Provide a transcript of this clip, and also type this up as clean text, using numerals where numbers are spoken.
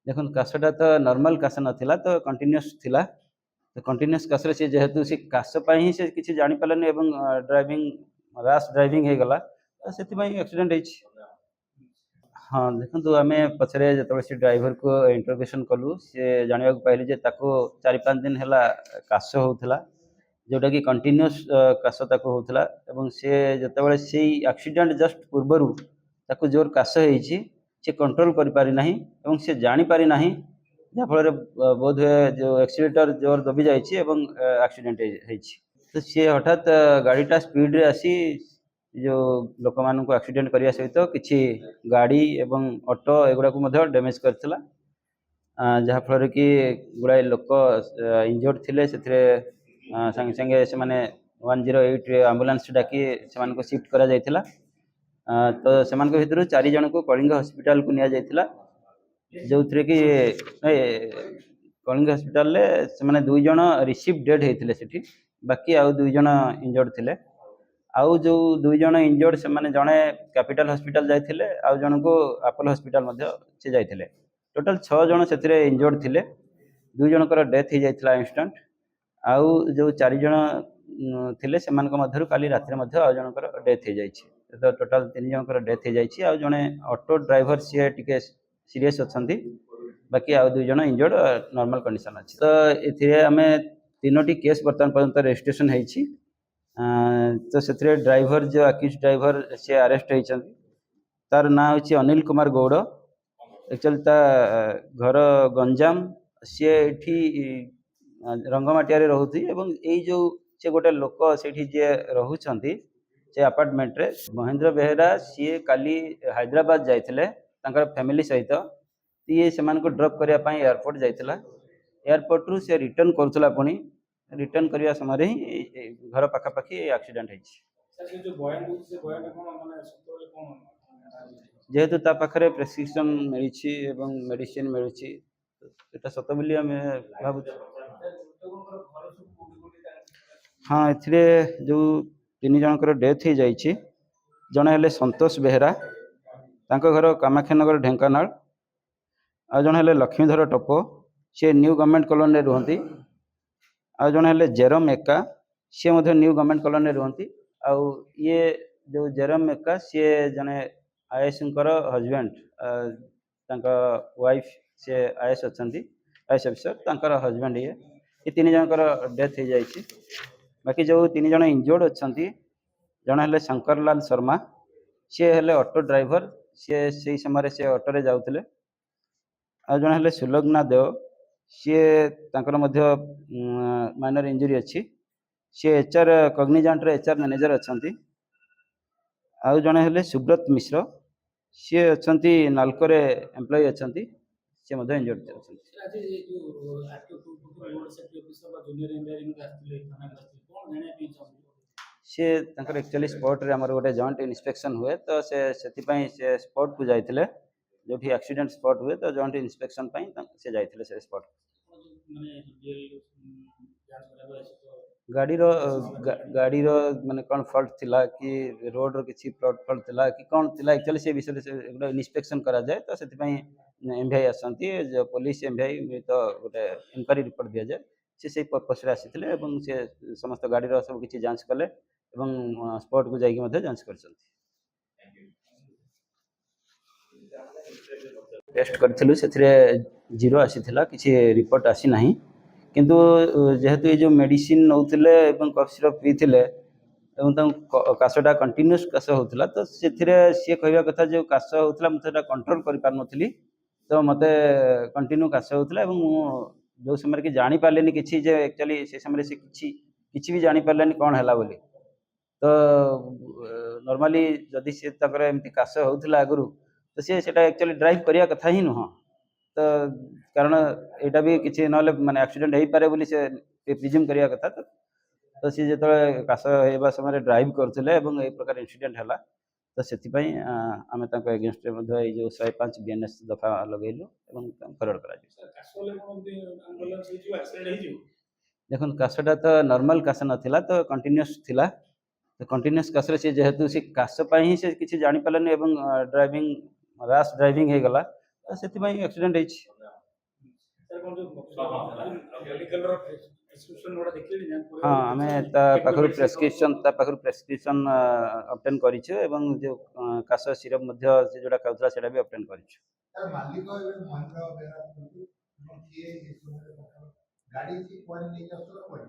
देखो काशटा तो नॉर्मल काश नाला तो कंटिन्यूअस थिला तो कंटिन्यूअस काश से जेहेतु से काश ही से किसी जानी पारानी ड्राइविंग राश ड्राइविंग हो गला तो से एक्सीडेंट होइछि। हाँ देखो आम पचरे जो से ड्राइवर को इंटरोगेशन कलु सी जानवा पाइली जे ताको 4-5 दिन है काश होता जोटा कि कंटिन्यूअस काश होता एवं सी जो से एक्सीडेंट जस्ट पूर्वर ताको जोर काश होइछि से कंट्रोल करि पारि नाही एवं से जानि पारि नाही जहाँफल बोध हुए जो एक्सीलेटर जोर दबी जाइए एक्सीडेंट होइछि। तो सी हठात गाड़ीटा स्पीड रे आसी जो लोक मान एक्सीडेंट करने सहित किसी गाड़ी एवं ऑटो एगुड़ा डैमेज करथिला जहाँफल कि गुड़ाए लोक इंजर्ड थिले से संगे संगे से माने 108 एम्बुलेंस डाकी से शिफ्ट करा जायथिला। तो से भितर 4 जन को कलिंग हॉस्पिटल को निया जायथिला जो थे कि कलिंग हॉस्पिटल से माने 2 जन रिसीव डेड होते सेठी बाकी आउ 2 जन इंजर्ड थिले आउ जो 2 जन इंजर्ड से माने जड़े कैपिटल हॉस्पिटल जाइथिले आउ जन को अपोलो हॉस्पिटल मध्य से जाइथिले टोटल 6 जन से इंजर्ड थिले 2 जनकर डेथ हो जाइथिला इंस्टेंट आउ जो 4 जन थिले से मध्य काली रात्रि मध्य आउ जनकर डेथ हो जाइछि तो टोटल 3 जनकर डेथ हो जाइछि आउ जने ऑटो ड्राइवर सी टिके सीरीयस अछंती बाकी आउ 2 जन इंजर्ड नॉर्मल कंडीशन अछि। तो एथिरे हमें 3टी केस वर्तमान पर्यंत रजिस्ट्रेशन होइछि। तो से ड्राइवर जो अक्यूज ड्राइवर सी अरेस्ट होती तार ना हूँ अनिल कुमार गौड़ एक्चुअली ता घर गंजाम सी रंगमाटिया रोती यही जो से गोटे लोक से रोचे से अपार्टमेंट रे महेंद्र बेहेरा सी काली हैदराबाद जाइए फैमिली सहित ये से ड्रॉप करने एयरपोर्ट जाइला एयरपोर्ट रु से रिटर्न करुला पुणी रिटर्न करने समय ही घर पाखापाखि एक्सीडेंट जेहेतु ता पाखरे प्रेस्क्रिप्शन मिली मेडिसिन मिली तो सत बोली आम भाव। हाँ ए जो 3 जनकर डेथ हो जाइए जड़े हेले संतोष बेहेरा तांको घर कामाख्यानगर ढेंकानाल आ जड़े हेले लक्ष्मीधर टप्पो सी न्यू गवर्नमेंट कॉलोनी रुहति आ जड़े हेले जेरम एका सी न्यू गवर्नमेंट कॉलोनी रुहति आउ ये जो जेरम एका सी जने आईएएस हजबैंड वाइफ सी आईएएस अच्छा आईएएस ऑफिसर हजबैंड ये 3 जनकर डेथ हो जाइए बाकी जो 3 जन इंजर्ड अच्छा जड़े हेले शंकरलाल शर्मा सी हेले ऑटो ड्राइवर सी समय से ऑटो जाऊे आ जड़े हेले सुलग्ना देव सी माइनर इंजुरी अच्छी सी एचआर कग्निजेंट एचआर मैनेजर अच्छा आउ जड़े हेले सुब्रत मिश्र सी अच्छा नालकोरे एम्प्लॉय अच्छा सी इंजर्ड सी एक्चुअली स्पॉट रे हमर गोटे जॉइंट इंस्पेक्शन हुए तो से स्पॉट को जाइए जो एक्सीडेंट स्पॉट हुए तो जॉइंट इंस्पेक्शन से जाइए से स्पॉट गाड़ी माने कौन फॉल्ट थिला कि रोड रो किसी फॉल्ट थिला कि कौन थिला एक्चुअली से विषय से इंस्पेक्शन करा जाए तो से एमवीआई आसती जो पुलिस एमवीआई तो गोटे इनक्वारी रिपोर्ट दि जाए से पर्पस आसी से समस्त गाड़ी सब किसी जांच कले स्पॉट को जाइए जांच कर टेस्ट करूँ से जीरो आसीला किसी रिपोर्ट आसी ना किंतु जेहेतु ये जो मेडिसिन नौले कफ सिरप पीते काशटा कंटिन्यूअस काश होता तो से सी कहवा कथा जो काश होता मुझे कंट्रोल कर पार नी तो मत कंटिन्यू काश होता जो समय कि जानी पारे कि एक्चुअली से समय से किसी भी जानी पारे कौन है बोली तो नॉर्मली जदि सी एमती काश होता आगु तो सी एक्चुअली ड्राइव करने कथा ही नुह तो कारण यहाँ भी किसी ना माने एक्सीडेंट हो पारे बोली से प्रिज्यूम करने कथा तो सी जो काश होगा समय ड्राइव करुले ये प्रकार इंसिडेंट है तो से आम एगेन्स्ट जो 105 बीएनएस दफा लगेलु फरवर्ड कर देखो काशटा तो नॉर्मल काश नाला तो कंटिन्यूअस थिला तो कंटिन्यूअस काश से जेहेतु से काश ही से किसी जानी पारानी ड्राइविंग राश ड्राइविंग हो गला तो से एक्सीडेंट होइछि। कौन जो मेडिकल रो प्रिस्क्रिप्शन वाला देखिले ना पूरे हाँ आमे ता पाखरु प्रेस्क्रिप्शन ऑब्टेन करिछु एवं जो काश सिरप मध्य से जोडा खाउतला सेटा भी ऑब्टेन करिछु तार मालिक एबे महेंद्र बेरा किए ये सब गाड़ी छी कोन नहीं जास्त कोन